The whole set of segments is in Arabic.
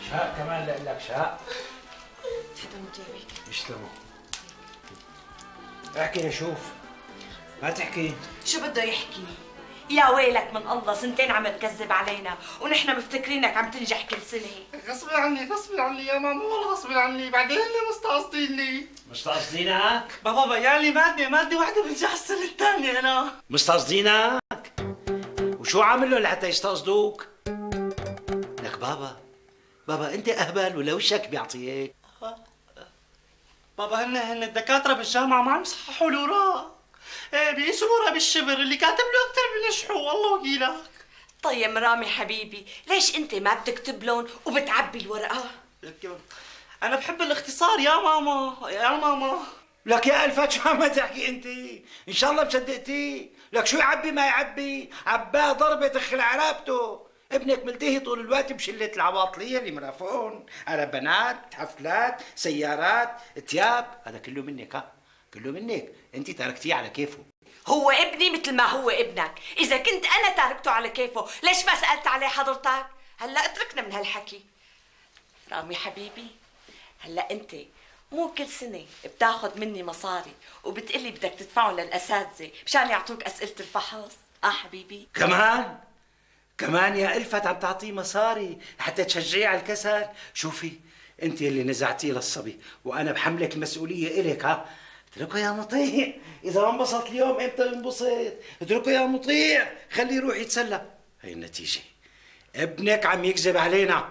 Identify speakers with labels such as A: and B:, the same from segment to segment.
A: شاء كمان لك شاء.
B: تفضل جايبك.
A: يسلموا. احكي لشوف. ما تحكي.
B: شو بده يحكي؟ يا ويلك من الله، سنتين عم تكذب علينا ونحن مفتكرينك عم تنجح كل سنة.
C: غصبي عني يا ماما، والله غصبي عني، بعدين اللي مستقصديني.
A: مستقصدينك؟
C: بابا بيالي مادة واحدة بنجح السنة الثانية أنا.
A: مستقصدينك؟ وشو عامل له لحتى يستقصدوك؟ لك بابا انت اهبل ولا وشك بيعطيك؟
C: بابا هن الدكاترة بالجامعة ما عم يصححوا الأوراق. ايه بيقيسوا الورقة بالشبر، اللي كاتب له أكثر بنجحوا، والله وكيلك.
B: طيب رامي حبيبي، ليش انت ما بتكتب لهم وبتعبي الورقة؟
C: أنا بحب الاختصار يا ماما.
A: لك يا الفت شو عم تحكي انت؟ ان شاء الله مصدقتي. لك شو يعبي ما يعبي؟ عباه ضربة تخلع رقبته. ابنك ملتهي طول الوقت بشلة العواطلية اللي مرافقون على بنات، حفلات، سيارات، تياب، هذا كله منك. كله منك، انت تركتيه على كيفه.
B: هو ابني مثل ما هو ابنك، إذا كنت أنا تاركته على كيفه، ليش ما سألت عليه حضرتك؟ هلا اتركنا من هالحكي. رامي حبيبي، هلا أنت مو كل سنة بتاخذ مني مصاري وبتقلي بدك تدفعهم للأساتذة مشان يعطوك أسئلة الفحص؟ حبيبي.
A: كمان يا ألفت عم تعطيه مصاري حتى تشجعيه على الكسل. شوفي انت اللي نزعتيه للصبي وانا بحملك المسؤوليه الك. اتركه يا مطيع، اذا ما انبسط اليوم امتى ينبسط؟ اتركه يا مطيع، خليه يروح يتسلى. هي النتيجه، ابنك عم يكذب علينا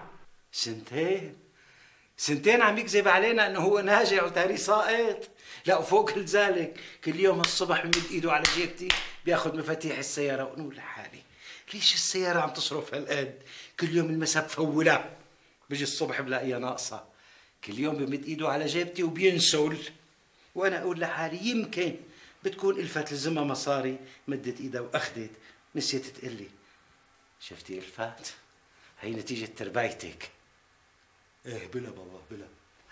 A: سنتين عم يكذب علينا انه هو ناجح وتاري ساقط. لا وفوق كل ذلك كل يوم الصبح بمد ايده على جيبتي بياخذ مفاتيح السياره ونقول لحالي ليش السياره عم تصرف هالقد؟ كل يوم المساء بفولها، بيجي الصبح بلاقيها ناقصه. كل يوم بمد ايده على جيبتي وبينسل، وانا اقول لحالي يمكن بتكون الفت لزمها مصاري، مدت ايدها واخذت، نسيت تقلي. شفتي الفات؟ هي نتيجه تربايتك. ايه بلا بابا بلا.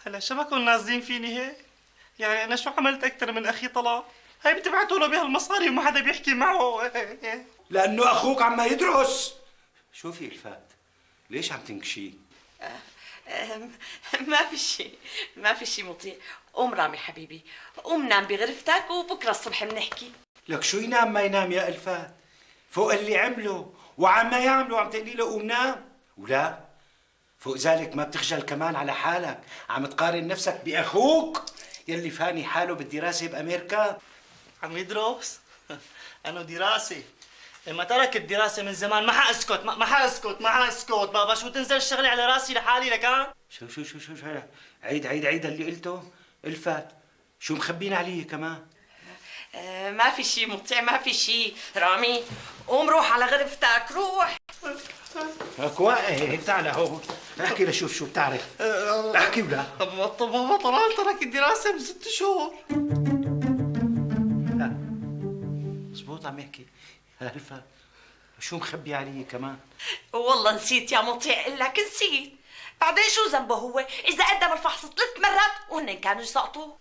C: هلا شو بكون نازلين فيني هيك؟ يعني أنا شو عملت أكثر من أخي طلال؟ هي بتبعتوا له بهالمصاري وما حدا بيحكي معه.
A: لانه اخوك عم يدرس. شوفي الفات، ليش عم تنكشي؟
B: ما في شيء مطيع. قوم رامي حبيبي، قوم نام بغرفتك وبكره الصبح بنحكي.
A: لك شو ينام ما ينام يا الفات؟ فوق اللي عمله وعم ما يعمله عم تقولي له قوم نام؟ ولا فوق ذلك ما بتخجل كمان على حالك، عم تقارن نفسك باخوك يلي فاني حاله بالدراسه بامريكا.
C: عم يدرس؟ أنا دراسة. لما ترك الدراسة من زمان ما حاسكت ما حاسكت بابا. شو تنزل الشغلة على راسي لحالي لكان؟
A: شو عيد اللي قلته. الفات شو مخبين علي كمان؟
B: ما في شيء مطيع، ما في شيء. رامي قوم روح على غرفتك، روح.
A: هيك تعال هون احكي لشوف شو بتعرف. احكي ولا
C: بابا طلال ترك الدراسة من 6 شهور.
A: لا مزبوط عم يحكي. الفات شو مخبي علي كمان؟
B: والله نسيت يا مطيع، اقول لك نسيت. بعدين شو ذنبه هو اذا قدم الفحص 3 مرات وهن كانوا يسقطوا؟